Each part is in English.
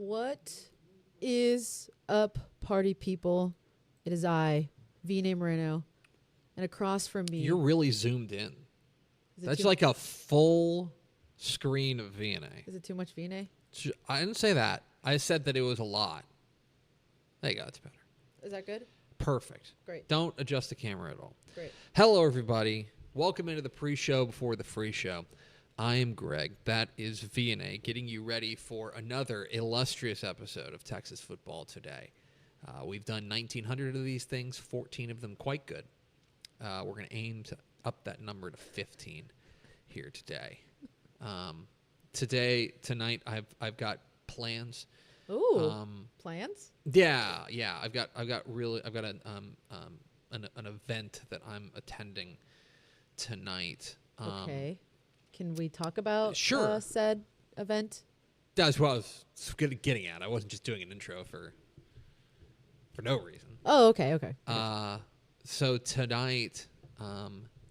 What is up, party people? It is I, V. Moreno, and across from me. You're really zoomed in. That's like a full screen of V&A. Is it too much V&A? I didn't say that. I said that it was a lot. There you go. That's better. Is that good? Perfect. Great. Don't adjust the camera at all. Great. Hello, everybody. Welcome into the pre-show before the free show. I am Greg. That is V&A, getting you ready for another illustrious episode of Texas Football Today. We've done 1,900 of these things, 14 of them quite good. We're going to aim to up that number to 15 here today. Tonight, I've got plans. Ooh, plans? Yeah. I've got an event that I'm attending tonight. Okay. Can we talk about sure. Said event? That's what I was getting at. I wasn't just doing an intro for no reason. Oh, okay. So tonight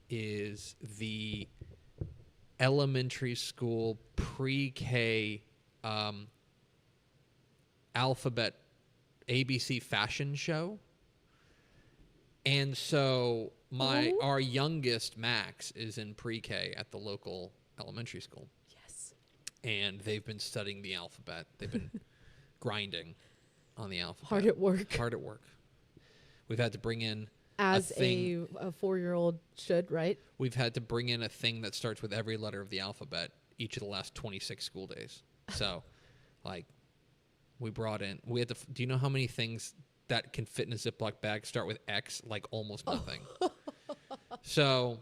is the elementary school pre-K alphabet ABC fashion show. And so our youngest, Max, is in pre-K at the local elementary school. Yes. And they've been studying the alphabet. They've been grinding on the alphabet. Hard at work. We've had to bring in as a 4-year-old should, right? We've had to bring in a thing that starts with every letter of the alphabet each of the last 26 school days. So, we had to. Do you know how many things that can fit in a Ziploc bag start with X? Like almost nothing. So,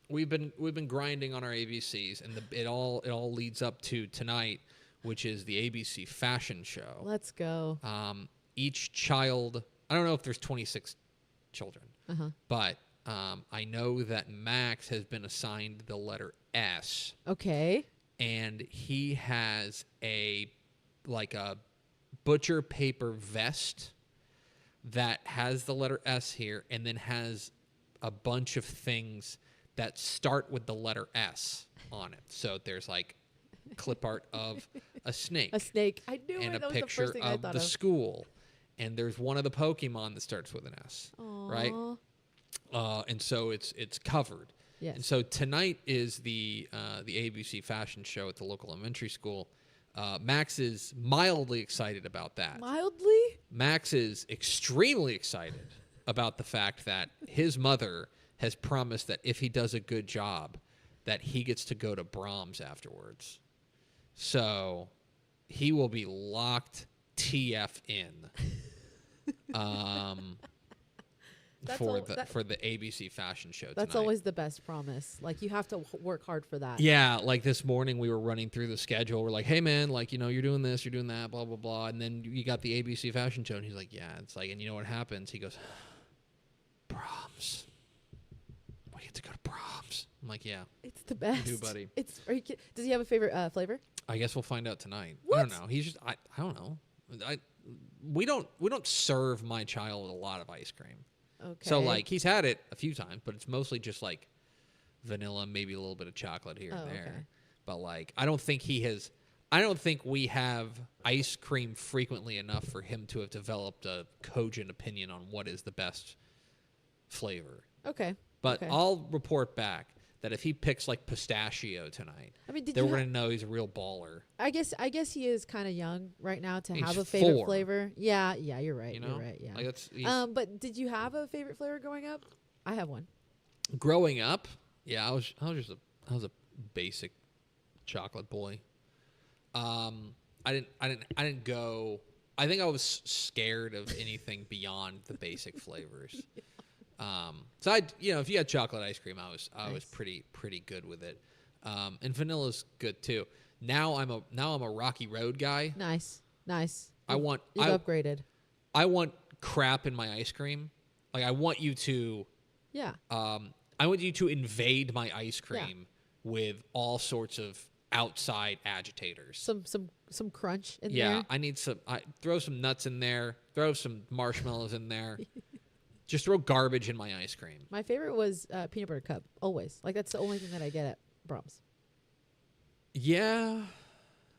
we've been grinding on our ABCs, and it all leads up to tonight, which is the ABC fashion show. Let's go. Each child. I don't know if there's 26 children, but I know that Max has been assigned the letter S. Okay. And he has a butcher paper vest that has the letter S here and then has a bunch of things that start with the letter S on it. So there's clip art of a snake. A snake. I knew and it. a picture of the school. And there's one of the Pokemon that starts with an S. Aww. Right? And so it's covered. Yes. And so tonight is the ABC fashion show at the local elementary school. Max is mildly excited about that. Mildly? Max is extremely excited about the fact that his mother has promised that if he does a good job, that he gets to go to Brahms afterwards. So he will be locked TF in. For the ABC fashion show That's tonight. always the best promise. You have to work hard for that. Yeah, this morning we were running through the schedule. We're like, hey, man, you're doing this, you're doing that, blah, blah, blah. And then you got the ABC fashion show. And he's like, yeah. It's and you know what happens? He goes, Brahms. We get to go to Brahms. I'm like, yeah. It's the best. You do, buddy. Does he have a favorite flavor? I guess we'll find out tonight. What? I don't know. He's just, I don't know. We don't serve my child a lot of ice cream. Okay. So he's had it a few times, but it's mostly just vanilla, maybe a little bit of chocolate here and there. Okay. But I don't think we have ice cream frequently enough for him to have developed a cogent opinion on what is the best flavor. Okay. But I'll report back that if he picks pistachio tonight, then we're gonna know he's a real baller. I guess he is kind of young right now to He's have a favorite 4. Yeah, you're right. You know? You're right. Yeah. But did you have a favorite flavor growing up? I have one. Growing up, yeah, I was a basic chocolate boy. I didn't go. I think I was scared of anything beyond the basic flavors. So if you had chocolate ice cream, I was pretty good with it. And vanilla's good too. Now I'm a Rocky Road guy. Nice. You've upgraded. I want crap in my ice cream. I want you to. Yeah. I want you to invade my ice cream with all sorts of outside agitators. Some crunch in there. Yeah, I need some. Throw some nuts in there. Throw some marshmallows in there. Just throw garbage in my ice cream. My favorite was peanut butter cup. Always. That's the only thing that I get at Brahms. Yeah.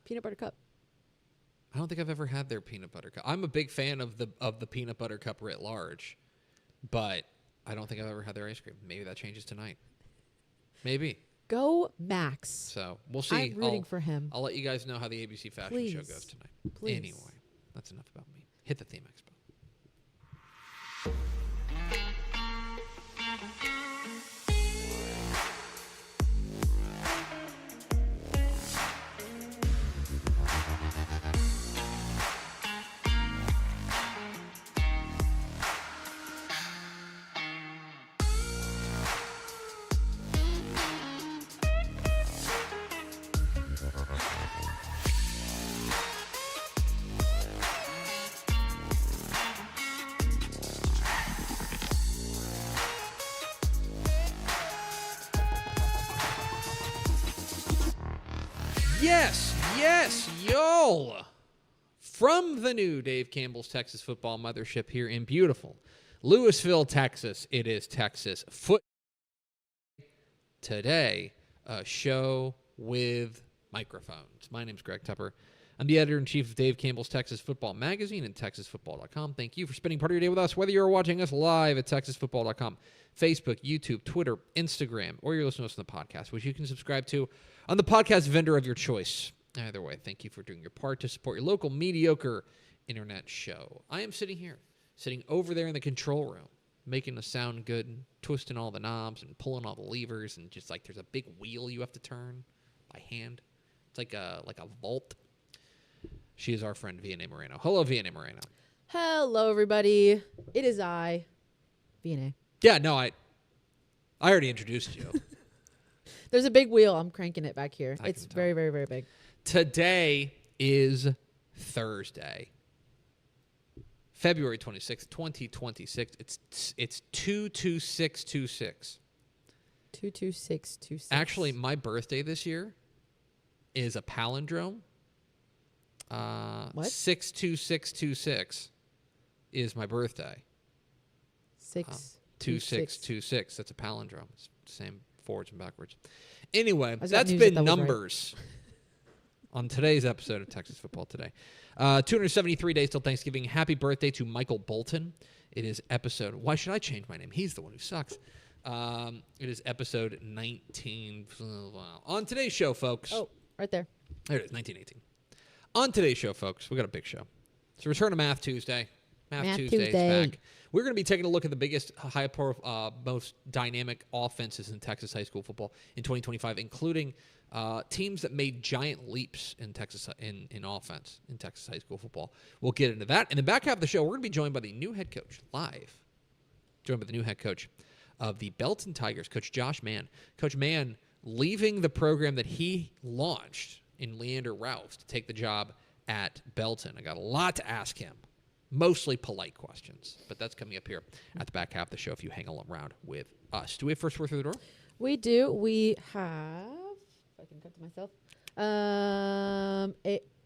Peanut butter cup. I don't think I've ever had their peanut butter cup. I'm a big fan of the peanut butter cup writ large, but I don't think I've ever had their ice cream. Maybe that changes tonight. Maybe. Go Max. So we'll see. I'm rooting for him. I'll let you guys know how the ABC fashion show goes tonight. Please. Anyway, that's enough about me. Hit the theme expo. Yes, y'all. From the new Dave Campbell's Texas Football Mothership here in beautiful Lewisville, Texas, it is Texas Foot. Today, a show with microphones. My name's Greg Tepper. I'm the editor-in-chief of Dave Campbell's Texas Football Magazine and TexasFootball.com. Thank you for spending part of your day with us, whether you're watching us live at TexasFootball.com, Facebook, YouTube, Twitter, Instagram, or you're listening to us on the podcast, which you can subscribe to on the podcast vendor of your choice. Either way, thank you for doing your part to support your local mediocre internet show. I am sitting over there in the control room, making the sound good, and twisting all the knobs and pulling all the levers, and just like there's a big wheel you have to turn by hand. It's like a vault. She is our friend, Vianney Moreno. Hello, Vianney Moreno. Hello, everybody. It is I, Vianney. Yeah, no, I already introduced you. There's a big wheel. I'm cranking it back here. It's very, very, very big. Today is Thursday, February 26th, 2026. It's 22626. 22626. Actually, my birthday this year is a palindrome. What? 62626 is my birthday. 2626. That's a palindrome. It's the same forwards and backwards. Anyway, that's been numbers on today's episode of Texas Football Today. 273 days till Thanksgiving. Happy birthday to Michael Bolton. It is episode... Why should I change my name? He's the one who sucks. It is episode 19. On today's show, folks... Oh, right there. There it is, 1918. On today's show, folks, we got a big show. It's a return to Math Tuesday. Math Tuesday is back. We're going to be taking a look at the biggest, most dynamic offenses in Texas high school football in 2025, including teams that made giant leaps in Texas in offense in Texas high school football. We'll get into that. In the back half of the show, we're going to be joined by the new head coach of the Belton Tigers, Coach Josh Mann. Coach Mann leaving the program that he launched in Leander Rouse to take the job at Belton. I got a lot to ask him. Mostly polite questions, but that's coming up here at the back half of the show if you hang around with us. Do we have first word through the door? We do. We have, if I can cut to myself.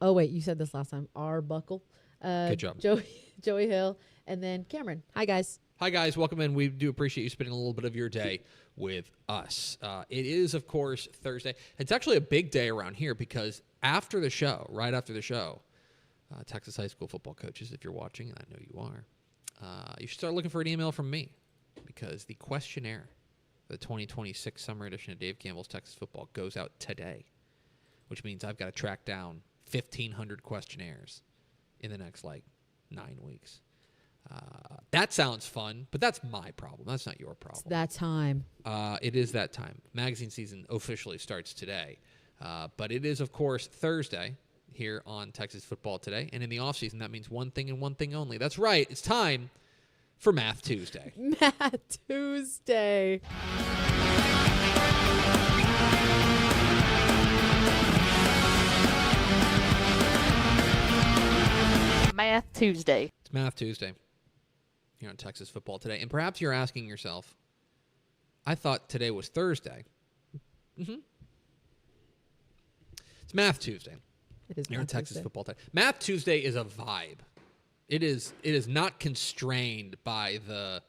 Oh, wait, you said this last time. Arbuckle. Good job. Joey Hill, and then Cameron. Hi, guys. Hi, guys. Welcome in. We do appreciate you spending a little bit of your day with us. It is, of course, Thursday. It's actually a big day around here because after the show, right after the show, Texas high school football coaches, if you're watching, and I know you are, you should start looking for an email from me because the questionnaire for the 2026 summer edition of Dave Campbell's Texas Football goes out today, which means I've got to track down 1,500 questionnaires in the next, 9 weeks. That sounds fun, but that's my problem. That's not your problem. It's that time. It is that time. Magazine season officially starts today. But it is, of course, Thursday here on Texas Football Today. And in the offseason, that means one thing and one thing only. That's right. It's time for Math Tuesday. Math Tuesday. Math Tuesday. It's Math Tuesday here on Texas Football Today. And perhaps you're asking yourself, I thought today was Thursday. Mm-hmm. It's Math Tuesday. It is here on Texas Tuesday. Football Today. Math Tuesday is a vibe. It is not constrained by the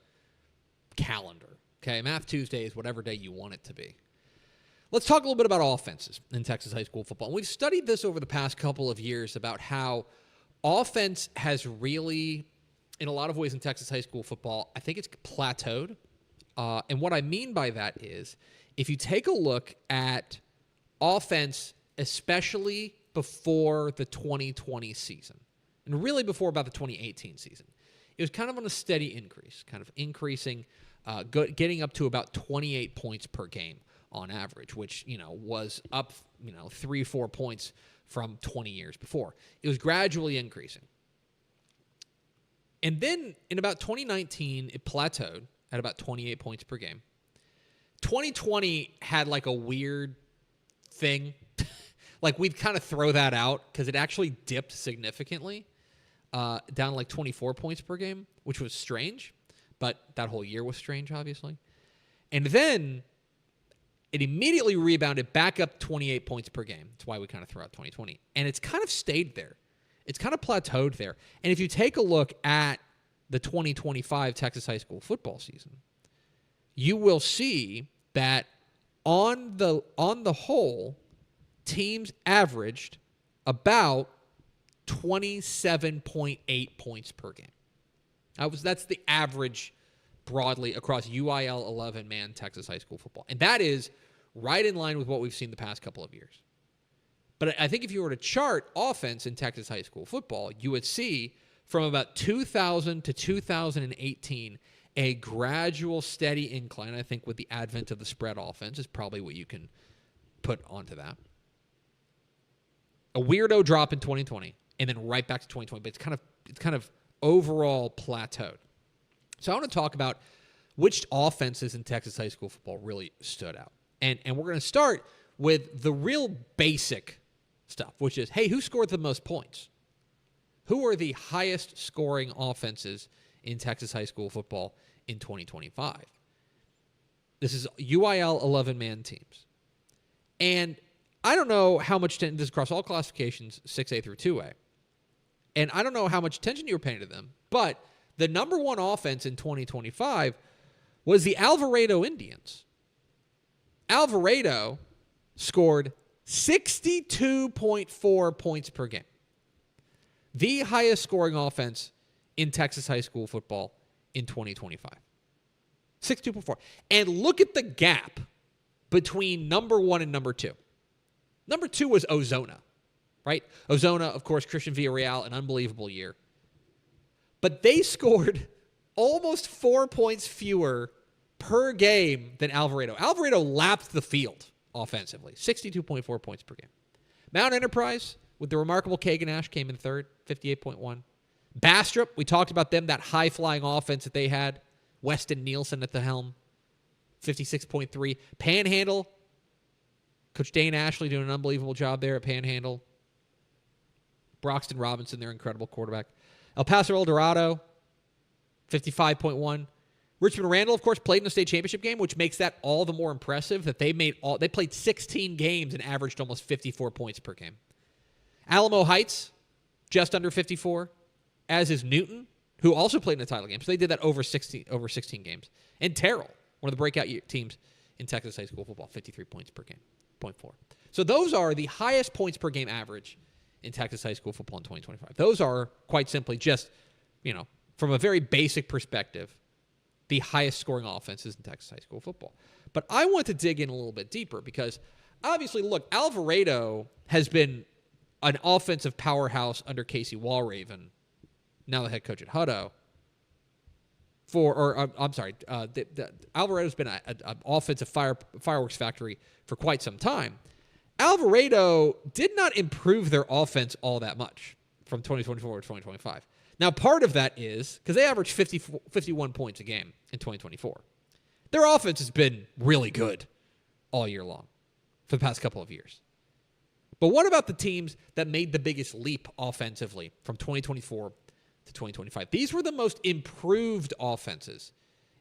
calendar. Okay, Math Tuesday is whatever day you want it to be. Let's talk a little bit about offenses in Texas high school football. And we've studied this over the past couple of years about how offense has really, in a lot of ways in Texas high school football, I think it's plateaued. And what I mean by that is, if you take a look at offense, especially before the 2020 season, and really before about the 2018 season, it was kind of on a steady increase, kind of increasing, getting up to about 28 points per game on average, which, was up, 3-4 points from 20 years before. It was gradually increasing. And then in about 2019, it plateaued at about 28 points per game. 2020 had like a weird thing. Like we'd kind of throw that out because it actually dipped significantly down like 24 points per game, which was strange. But that whole year was strange, obviously. And then it immediately rebounded back up 28 points per game. That's why we kind of throw out 2020. And it's kind of stayed there. It's kind of plateaued there. And if you take a look at the 2025 Texas high school football season, you will see that on the whole, teams averaged about 27.8 points per game. That's the average broadly across UIL 11-man Texas high school football. And that is right in line with what we've seen the past couple of years. But I think if you were to chart offense in Texas high school football, you would see from about 2000 to 2018 a gradual, steady incline. I think with the advent of the spread offense is probably what you can put onto that. A weirdo drop in 2020, and then right back to 2020. But it's kind of overall plateaued. So I want to talk about which offenses in Texas high school football really stood out. And we're going to start with the real basic stuff, which is, hey, who scored the most points? Who are the highest scoring offenses in Texas high school football in 2025? This is UIL 11-man teams. And I don't know how much attention, this is across all classifications, 6A through 2A. And I don't know how much attention you were paying to them, but the number one offense in 2025 was the Alvarado Indians. Alvarado scored 62.4 points per game. The highest scoring offense in Texas high school football in 2025. 62.4. And look at the gap between number one and number two. Number two was Ozona, right? Ozona, of course, Christian Villarreal, an unbelievable year. But they scored almost 4 points fewer per game than Alvarado. Alvarado lapped the field offensively, 62.4 points per game. Mount Enterprise, with the remarkable Kagan Ash, came in third, 58.1. Bastrop, we talked about them, that high-flying offense that they had. Weston Nielsen at the helm, 56.3. Panhandle, Coach Dane Ashley doing an unbelievable job there at Panhandle. Broxton Robinson, their incredible quarterback. El Paso El Dorado, 55.1. Richmond Randall, of course, played in the state championship game, which makes that all the more impressive that they played 16 games and averaged almost 54 points per game. Alamo Heights, just under 54, as is Newton, who also played in the title game. So they did that over 16 games. And Terrell, one of the breakout teams in Texas high school football, 53 points per game, 0.4. So those are the highest points per game average in Texas high school football in 2025. Those are, quite simply, just, from a very basic perspective, the highest scoring offenses in Texas high school football. But I want to dig in a little bit deeper because, obviously, look, Alvarado has been an offensive powerhouse under Casey Walraven, now the head coach at Hutto. Alvarado's been an offensive fireworks factory for quite some time. Alvarado did not improve their offense all that much from 2024 to 2025. Now, part of that is because they averaged 51 points a game in 2024. Their offense has been really good all year long for the past couple of years. But what about the teams that made the biggest leap offensively from 2024 to 2025? These were the most improved offenses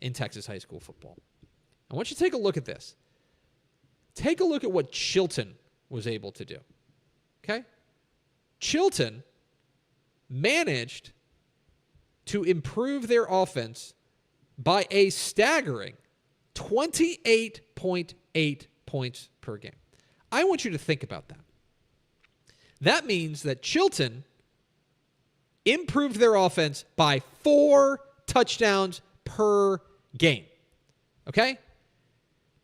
in Texas high school football. I want you to take a look at this. Take a look at what Chilton was able to do. Okay? Chilton managed to improve their offense by a staggering 28.8 points per game. I want you to think about that. That means that Chilton improved their offense by 4 touchdowns per game. Okay?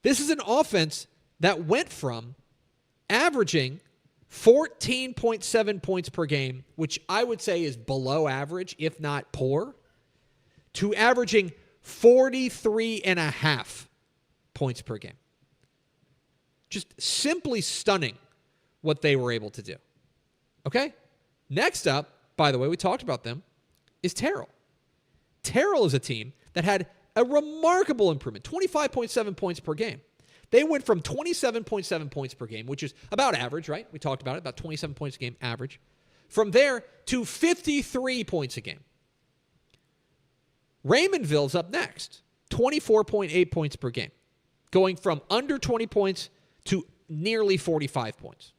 This is an offense that went from averaging 14.7 points per game, which I would say is below average, if not poor, to averaging 43.5 points per game. Just simply stunning what they were able to do. Okay? Next up, by the way, we talked about them, is Terrell. Terrell is a team that had a remarkable improvement, 25.7 points per game. They went from 27.7 points per game, which is about average, right? We talked about it, about 27 points a game average. From there to 53 points a game. Raymondville's up next, 24.8 points per game, going from under 20 points to nearly 45 points.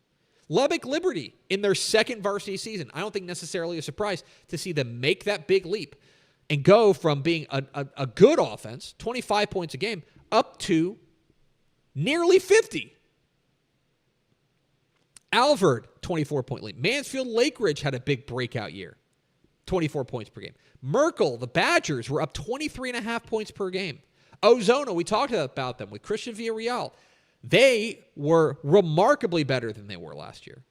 Lubbock Liberty in their second varsity season. I don't think necessarily a surprise to see them make that big leap and go from being a good offense, 25 points a game, up to nearly 50. Alvord, 24-point lead. Mansfield Lake Ridge had a big breakout year, 24 points per game. Merkel, the Badgers, were up 23.5 points per game. Ozona, we talked about them with Christian Villarreal. They were remarkably better than they were last year.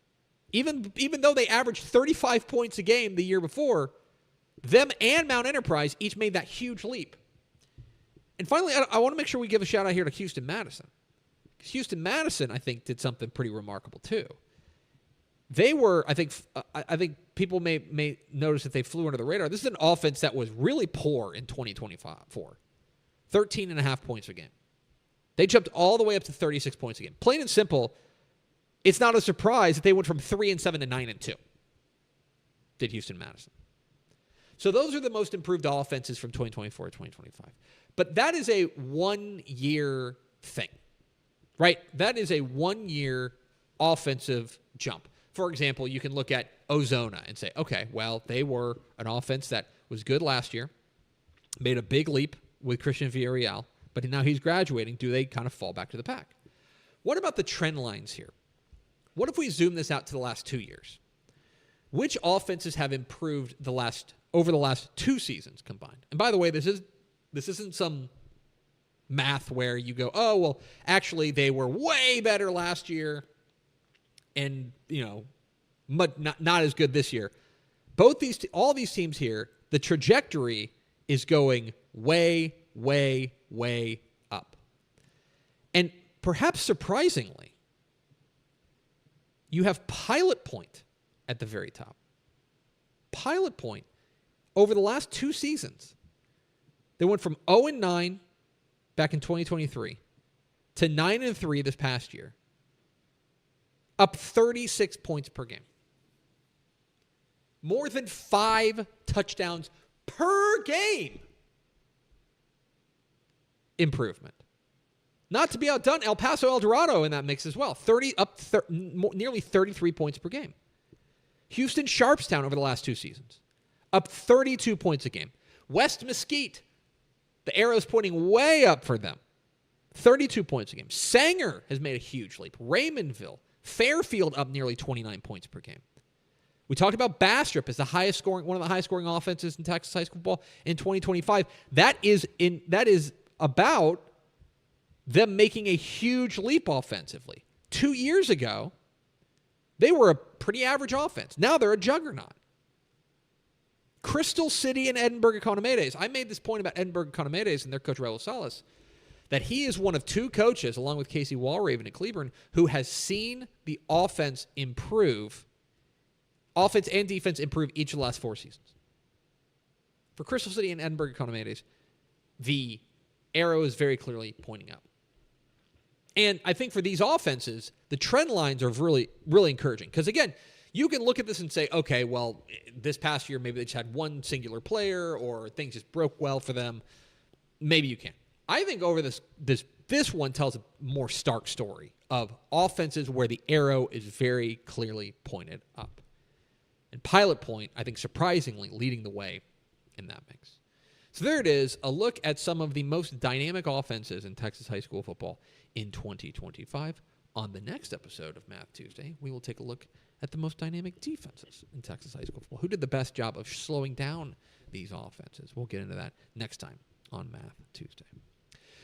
Even though they averaged 35 points a game the year before, them and Mount Enterprise each made that huge leap. And finally, I want to make sure we give a shout out here to Houston Madison. Houston Madison, I think, did something pretty remarkable too. They were, I think people may notice that they flew under the radar. This is an offense that was really poor in 2024. 13.5 points a game. They jumped all the way up to 36 points a game. Plain and simple, it's not a surprise that they went from 3-7 to 9-2. Did Houston Madison. So those are the most improved offenses from 2024 to 2025. But that is a one-year thing, right? That is a one-year offensive jump. For example, you can look at Ozona and say, okay, well, they were an offense that was good last year, made a big leap with Christian Villarreal, but now he's graduating. Do they kind of fall back to the pack? What about the trend lines here? What if we zoom this out to the last 2 years? Which offenses have improved over the last 2 seasons combined? And by the way, this isn't some math where you go, oh, well, actually they were way better last year and, not as good this year. All these teams here, the trajectory is going way, way, way up. And perhaps surprisingly, you have Pilot Point at the very top. Pilot Point, over the last 2 seasons, they went from 0-9 back in 2023 to 9-3 this past year, up 36 points per game. More than 5 touchdowns per game. Improvement. Not to be outdone, El Paso El Dorado in that mix as well. Nearly 33 points per game. Houston Sharpstown over the last 2 seasons, up 32 points a game. West Mesquite, the arrow's pointing way up for them. 32 points a game. Sanger has made a huge leap. Raymondville, Fairfield up nearly 29 points per game. We talked about Bastrop as one of the highest scoring offenses in Texas high school football in 2025. That is about them making a huge leap offensively. 2 years ago, they were a pretty average offense. Now they're a juggernaut. Crystal City and Edinburgh Economides. I made this point about Edinburgh Economides and their coach Raul Salas, that he is one of 2 coaches, along with Casey Walraven at Cleburne, who has seen the offense and defense improve each of the last 4 seasons. For Crystal City and Edinburgh Economides, the arrow is very clearly pointing up. And I think for these offenses, the trend lines are really, really encouraging. Because again, you can look at this and say, okay, well, this past year, maybe they just had one singular player or things just broke well for them. Maybe you can. I think over this one tells a more stark story of offenses where the arrow is very clearly pointed up. And Pilot Point, I think, surprisingly leading the way in that mix. So there it is, a look at some of the most dynamic offenses in Texas high school football in 2025. On the next episode of Math Tuesday, we will take a look at the most dynamic defenses in Texas high school football. Who did the best job of slowing down these offenses? We'll get into that next time on Math Tuesday.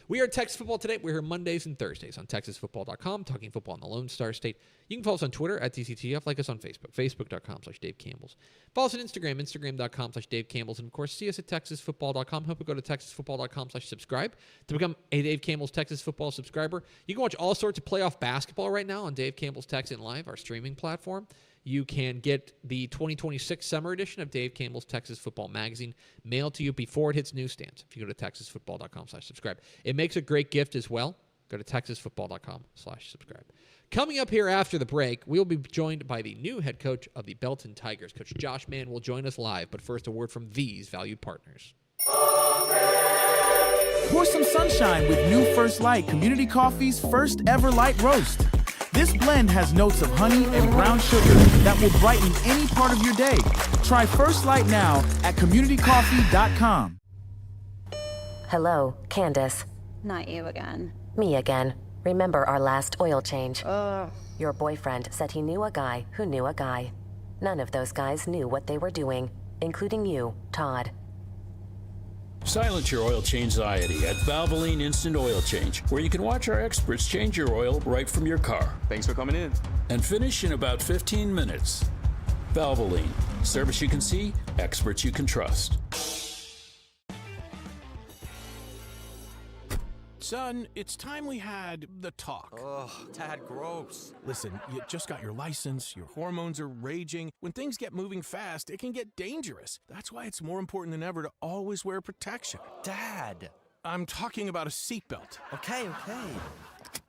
We are at Texas Football Today. We're here Mondays and Thursdays on TexasFootball.com, talking football in the Lone Star State. You can follow us on Twitter at TCTF, like us on Facebook, Facebook.com/Dave Campbell's. Follow us on Instagram, Instagram.com/Dave Campbell's. And, of course, see us at TexasFootball.com. Hope you go to TexasFootball.com/subscribe to become a Dave Campbell's Texas Football subscriber. You can watch all sorts of playoff basketball right now on Dave Campbell's Texan Live, our streaming platform. You can get the 2026 summer edition of Dave Campbell's Texas Football Magazine mailed to you before it hits newsstands if you go to TexasFootball.com/subscribe. It makes a great gift as well. Go to TexasFootball.com/subscribe. Coming up here after the break, we'll be joined by the new head coach of the Belton Tigers. Coach Josh Mann will join us live, but first a word from these valued partners. Pour some sunshine with new First Light Community Coffee's first ever light roast. This blend has notes of honey and brown sugar that will brighten any part of your day. Try First Light now at communitycoffee.com. Hello, Candace. Not you again. Me again. Remember our last oil change? Your boyfriend said he knew a guy who knew a guy. None of those guys knew what they were doing, including you, Todd. Silence your oil change anxiety at Valvoline Instant Oil Change, where you can watch our experts change your oil right from your car. Thanks for coming in. And finish in about 15 minutes. Valvoline. Service you can see, experts you can trust. Son, it's time we had the talk. Ugh, Dad, gross. Listen, you just got your license, your hormones are raging. When things get moving fast, it can get dangerous. That's why it's more important than ever to always wear protection. Dad. I'm talking about a seatbelt. Okay.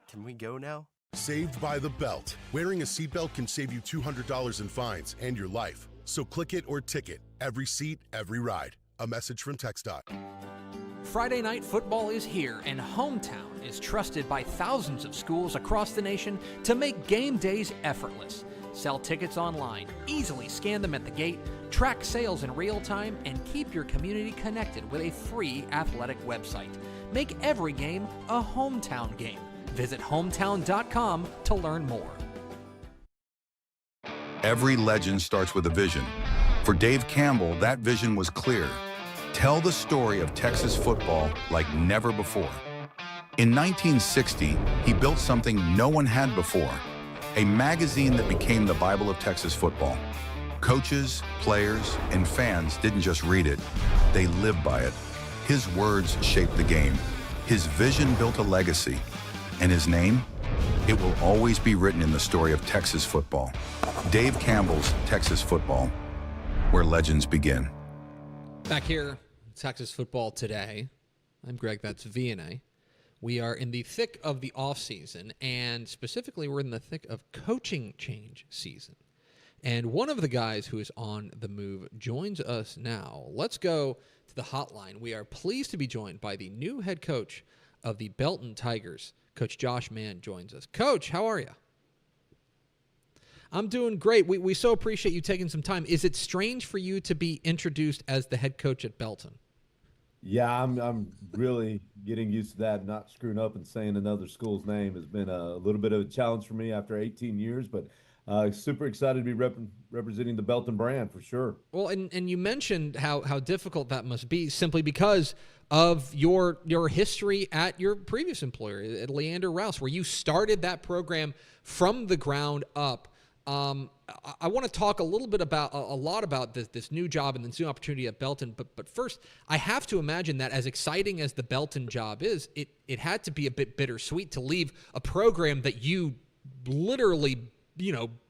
Can we go now? Saved by the Belt. Wearing a seatbelt can save you $200 in fines and your life. So click it or ticket. Every seat, every ride. A message from TxDOT. Friday night football is here, and Hometown is trusted by thousands of schools across the nation to make game days effortless. Sell tickets online, easily scan them at the gate, track sales in real time, and keep your community connected with a free athletic website. Make every game a Hometown game. Visit hometown.com to learn more. Every legend starts with a vision. For Dave Campbell, that vision was clear. Tell the story of Texas football like never before. In 1960, he built something no one had before, a magazine that became the Bible of Texas football. Coaches, players, and fans didn't just read it, they lived by it. His words shaped the game. His vision built a legacy. And his name? It will always be written in the story of Texas football. Dave Campbell's Texas Football, where legends begin. Back here, Texas Football Today. I'm Greg, that's VNA. We are in the thick of the offseason, and specifically we're in the thick of coaching change season. And one of the guys who is on the move joins us now. Let's go to the hotline. We are pleased to be joined by the new head coach of the Belton Tigers. Coach Josh Mann joins us. Coach, how are you? I'm doing great. We so appreciate you taking some time. Is it strange for you to be introduced as the head coach at Belton? Yeah, I'm really getting used to that. Not screwing up and saying another school's name has been a little bit of a challenge for me after 18 years, but super excited to be representing the Belton brand for sure. Well, and you mentioned how difficult that must be simply because of your history at your previous employer, at Leander Rouse, where you started that program from the ground up. I want to talk a lot about this new job and this new opportunity at Belton. But first, I have to imagine that as exciting as the Belton job is, it had to be a bit bittersweet to leave a program that you literally,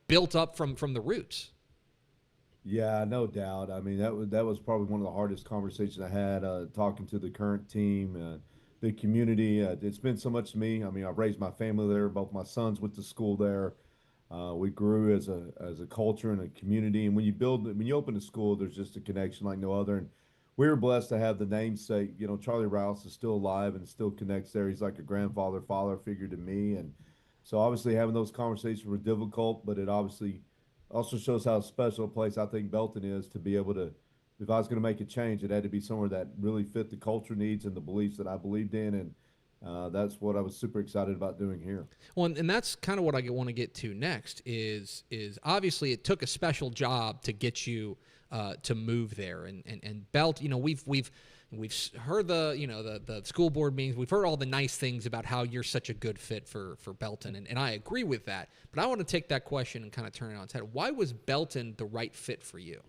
built up from the roots. Yeah, no doubt. I mean, that was probably one of the hardest conversations I had talking to the current team, the community. It's been so much to me. I mean, I've raised my family there. Both my sons went to school there. We grew as a culture and a community, and when you open a school, there's just a connection like no other. And we were blessed to have the namesake. Charlie Rouse is still alive and still connects there. He's like a father figure to me, and so obviously having those conversations were difficult, but it obviously also shows how special a place I think Belton is to be able to. If I was going to make a change, it had to be somewhere that really fit the culture needs and the beliefs that I believed in, and That's what I was super excited about doing here. Well, and that's kind of what I want to get to next is obviously it took a special job to get you to move there, and Belt. We've heard the school board meetings. We've heard all the nice things about how you're such a good fit for Belton, and I agree with that. But I want to take that question and kind of turn it on its head. Why was Belton the right fit for you?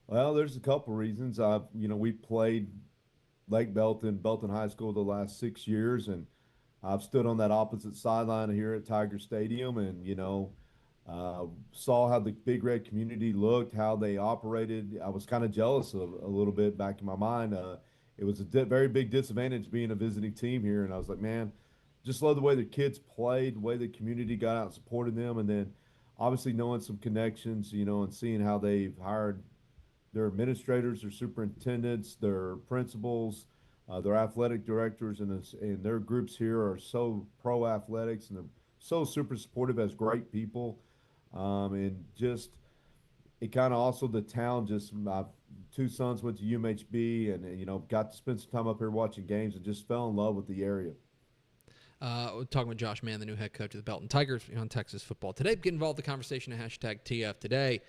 Well, there's a couple reasons. We played Belton High School the last 6 years, and I've stood on that opposite sideline here at Tiger Stadium, and saw how the Big Red community looked, how they operated. I was kind of jealous of a little bit back in my mind. It was a very big disadvantage being a visiting team here, and I was like, man, just love the way the kids played, the way the community got out and supported them, and then obviously knowing some connections, and seeing how they've hired their administrators, their superintendents, their principals, their athletic directors, and their groups here are so pro athletics, and they're so super supportive as great people. And just it kind of also the town. Just my two sons went to UMHB, and got to spend some time up here watching games, and just fell in love with the area. We're talking with Josh Mann, the new head coach of the Belton Tigers on Texas Football Today. Get involved in the conversation at #TF Today.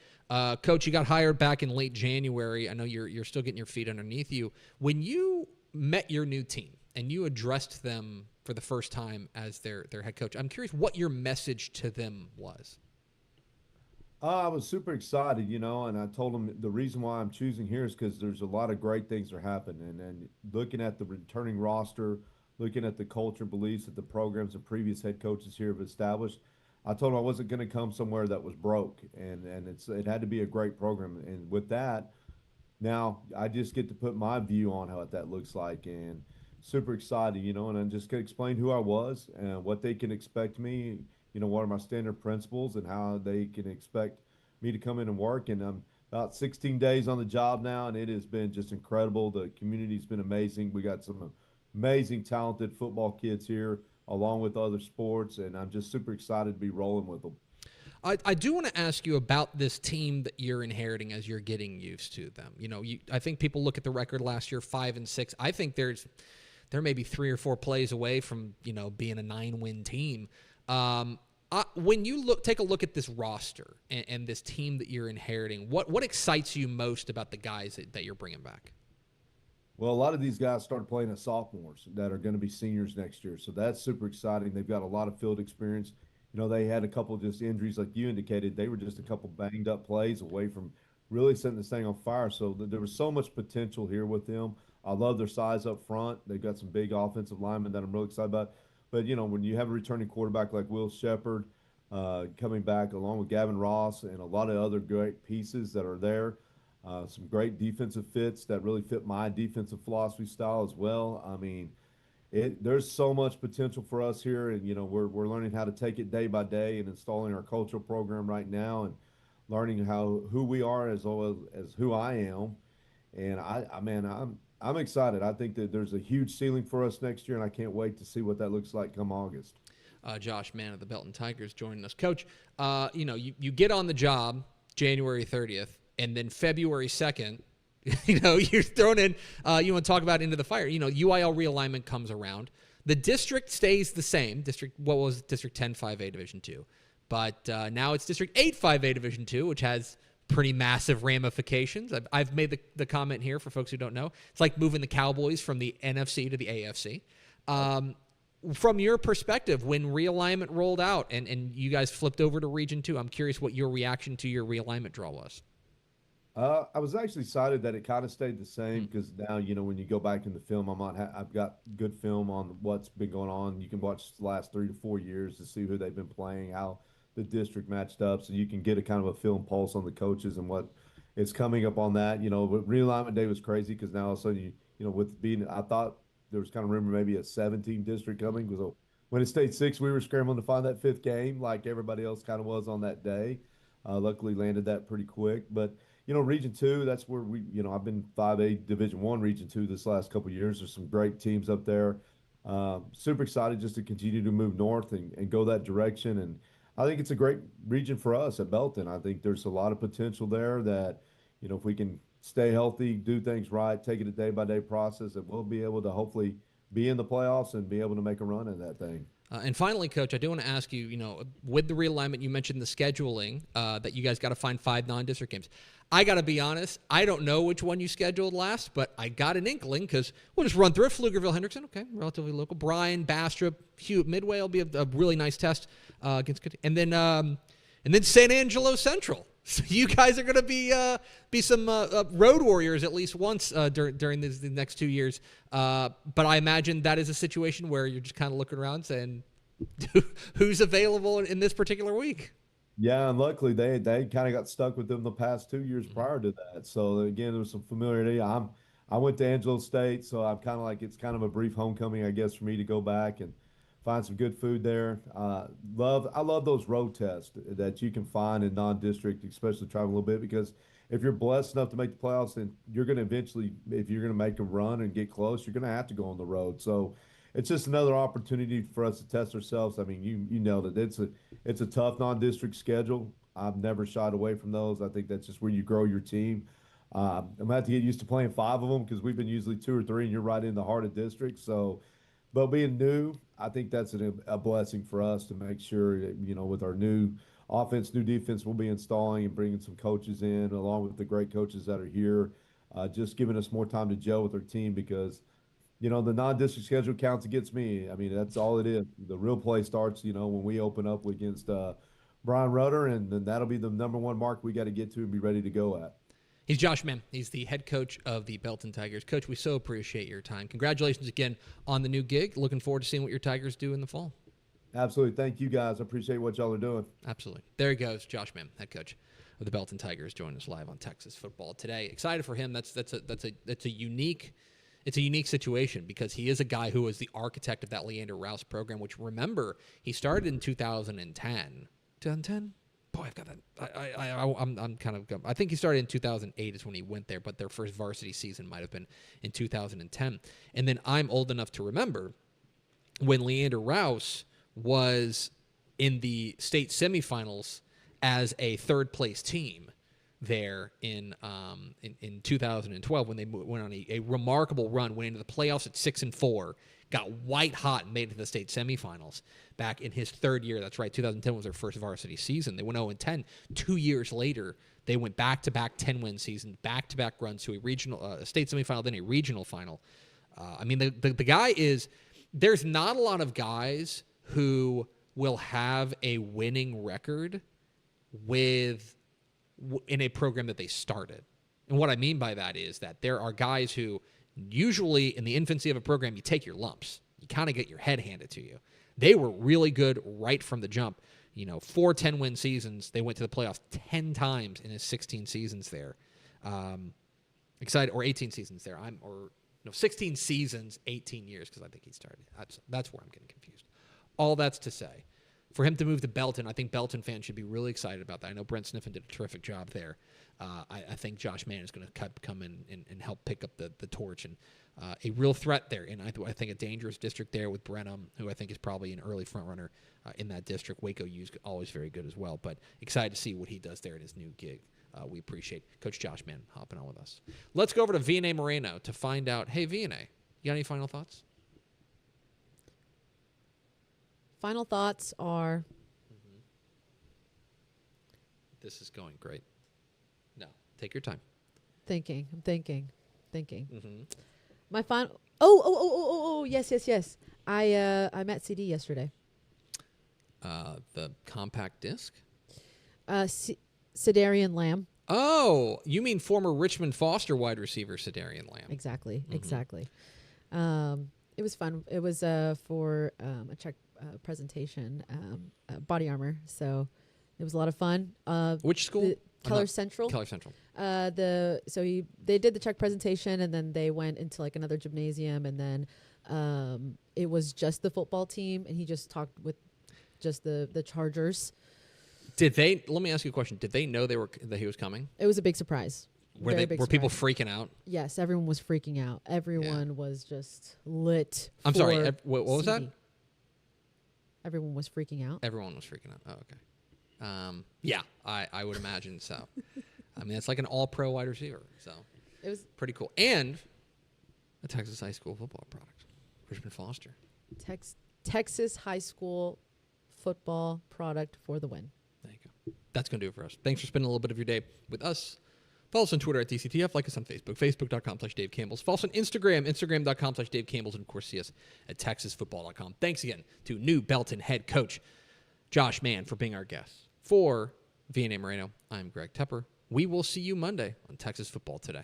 Coach, you got hired back in late January. I know you're still getting your feet underneath you. When you met your new team and you addressed them for the first time as their head coach, I'm curious what your message to them was. I was super excited, and I told them the reason why I'm choosing here is because there's a lot of great things that are happening. And looking at the returning roster, looking at the culture and beliefs that the programs and previous head coaches here have established, I told them I wasn't going to come somewhere that was broke, and it had to be a great program. And with that, now I just get to put my view on how that looks like, and super excited, and I'm just going to explain who I was and what they can expect me, what are my standard principles and how they can expect me to come in and work. And I'm about 16 days on the job now, and it has been just incredible. The community's been amazing. We got some amazing, talented football kids here, along with other sports, and I'm just super excited to be rolling with them. I do want to ask you about this team that you're inheriting as you're getting used to them. I think people look at the record last year, 5-6. I think there may be 3 or 4 plays away from being a 9-win team. When you take a look at this roster and this team that you're inheriting, what excites you most about the guys that you're bringing back? Well, a lot of these guys started playing as sophomores that are going to be seniors next year, so that's super exciting. They've got a lot of field experience. They had a couple just injuries, like you indicated. They were just a couple banged up plays away from really setting this thing on fire. So there was so much potential here with them. I love their size up front. They've got some big offensive linemen that I'm really excited about. But, when you have a returning quarterback like Will Shepard coming back, along with Gavin Ross and a lot of other great pieces that are there, some great defensive fits that really fit my defensive philosophy style as well. I mean, there's so much potential for us here, and we're learning how to take it day by day and installing our cultural program right now, and learning who we are as well as who I am. And I'm excited. I think that there's a huge ceiling for us next year, and I can't wait to see what that looks like come August. Josh Mann of the Belton Tigers joining us. Coach, you get on the job January 30th, and then February 2nd, you're thrown in, you want to talk about into the fire. UIL realignment comes around. The district stays the same. District 10 5A Division 2. But now it's District 8 5A Division 2, which has pretty massive ramifications. I've made the comment here for folks who don't know. It's like moving the Cowboys from the NFC to the AFC. From your perspective, when realignment rolled out and you guys flipped over to Region 2, I'm curious what your reaction to your realignment draw was. I was actually excited that it kind of stayed the same, because now, when you go back in the film, I've got good film on what's been going on. You can watch the last 3 to 4 years to see who they've been playing, how the district matched up, so you can get a kind of a film pulse on the coaches and what is coming up on that. But realignment day was crazy, because now all of a sudden, I thought there was kind of rumor maybe a 7-team district coming. So when it stayed 6, we were scrambling to find that 5th game like everybody else kind of was on that day. Luckily landed that pretty quick. But, Region 2, that's where I've been 5A Division 1 Region 2 this last couple of years. There's some great teams up there. Super excited just to continue to move north and go that direction. And I think it's a great region for us at Belton. I think there's a lot of potential there that, if we can stay healthy, do things right, take it a day-by-day process, that we'll be able to hopefully be in the playoffs and be able to make a run in that thing. And finally, Coach, I do want to ask you, with the realignment, you mentioned the scheduling, that you guys got to find 5 non-district games. I got to be honest, I don't know which one you scheduled last, but I got an inkling because we'll just run through it. Pflugerville, Hendrickson, okay, relatively local. Bryan, Bastrop, Hewitt, Midway will be a really nice test against good. And then San Angelo Central. So you guys are going to be some road warriors at least once during the next 2 years. But I imagine that is a situation where you're just kind of looking around saying, who's available in this particular week? Yeah, and luckily they kind of got stuck with them the past 2 years prior to that. So again, there was some familiarity. I went to Angelo State, so I'm kind of like it's kind of a brief homecoming, I guess, for me to go back and find some good food there. I love those road tests that you can find in non-district, especially traveling a little bit, because if you're blessed enough to make the playoffs, then you're going to eventually, if you're going to make a run and get close, you're going to have to go on the road. So it's just another opportunity for us to test ourselves. I mean, you know that it's a tough non-district schedule. I've never shied away from those. I think that's just where you grow your team. I'm going to have to get used to playing 5 of them because we've been usually 2 or 3, and you're right in the heart of district. So, but being new, I think that's a blessing for us to make sure that, with our new offense, new defense, we'll be installing and bringing some coaches in along with the great coaches that are here, just giving us more time to gel with our team because, the non-district schedule counts against me. I mean, that's all it is. The real play starts, when we open up against Brian Rudder, and then that'll be the number 1 mark we got to get to and be ready to go at. He's Josh Mann. He's the head coach of the Belton Tigers. Coach, we so appreciate your time. Congratulations again on the new gig. Looking forward to seeing what your Tigers do in the fall. Absolutely. Thank you, guys. I appreciate what y'all are doing. Absolutely. There he goes, Josh Mann, head coach of the Belton Tigers, joining us live on Texas Football today. Excited for him. That's a unique situation because he is a guy who was the architect of that Leander Rouse program, which, remember, he started in 2010. 2010? Boy, I've got that. I'm kind of. I think he started in 2008 is when he went there, but their first varsity season might have been in 2010. And then I'm old enough to remember when Leander Rouse was in the state semifinals as a third place team there in 2012 when they went on a remarkable run, went into the playoffs at 6-4, got white hot and made it to the state semifinals back in his third year. That's right, 2010 was their first varsity season. They went 0-10. 2 years later, they went back-to-back 10-win seasons, back-to-back runs to a state semifinal, then a regional final. I mean, the guy is – there's not a lot of guys who will have a winning record in a program that they started. And what I mean by that is that there are guys who usually in the infancy of a program, you take your lumps. You kind of get your head handed to you. They were really good right from the jump. 4 10-win seasons. They went to the playoffs 10 times in his 16 seasons there. Excited, or 18 seasons there. 16 seasons, 18 years, because I think he started. That's where I'm getting confused. All that's to say, for him to move to Belton, I think Belton fans should be really excited about that. I know Brent Sniffen did a terrific job there. I think Josh Mann is going to come in and help pick up the torch and a real threat there. And I think a dangerous district there with Brenham, who I think is probably an early front runner in that district. Waco U's always very good as well. But excited to see what he does there in his new gig. We appreciate Coach Josh Mann hopping on with us. Let's go over to Vianney Moreno to find out, hey, Vianney, you got any final thoughts? Final thoughts are... This is going great. No, take your time. I'm thinking. Mm-hmm. My final... Oh, yes. I met CD yesterday. The compact disc? Cedarian Lamb. Oh, you mean former Richmond Foster wide receiver Cedarian Lamb. Exactly. It was fun. It was for a check presentation, body armor. So it was a lot of fun. Which school? Keller Central. Keller Central. They did the check presentation, and then they went into like another gymnasium, and then it was just the football team, and he just talked with just the Chargers. Let me ask you a question. Did they know that he was coming? It was a big surprise. Were people freaking out? Yes, everyone was freaking out. Everyone was just lit. I'm sorry. What was that? Everyone was freaking out. Everyone was freaking out. Oh, okay. Yeah, I would imagine so. I mean, it's like an all-pro wide receiver, so it was pretty cool. And a Texas high school football product. Richmond Foster. Texas high school football product for the win. There you go. That's going to do it for us. Thanks for spending a little bit of your day with us. Follow us on Twitter at DCTF. Like us on Facebook, facebook.com/Dave Campbell's. Follow us on Instagram, instagram.com/Dave Campbell's. And, of course, see us at texasfootball.com. Thanks again to new Belton head coach Josh Mann for being our guest. For Vianney Moreno, I'm Greg Tepper. We will see you Monday on Texas Football Today.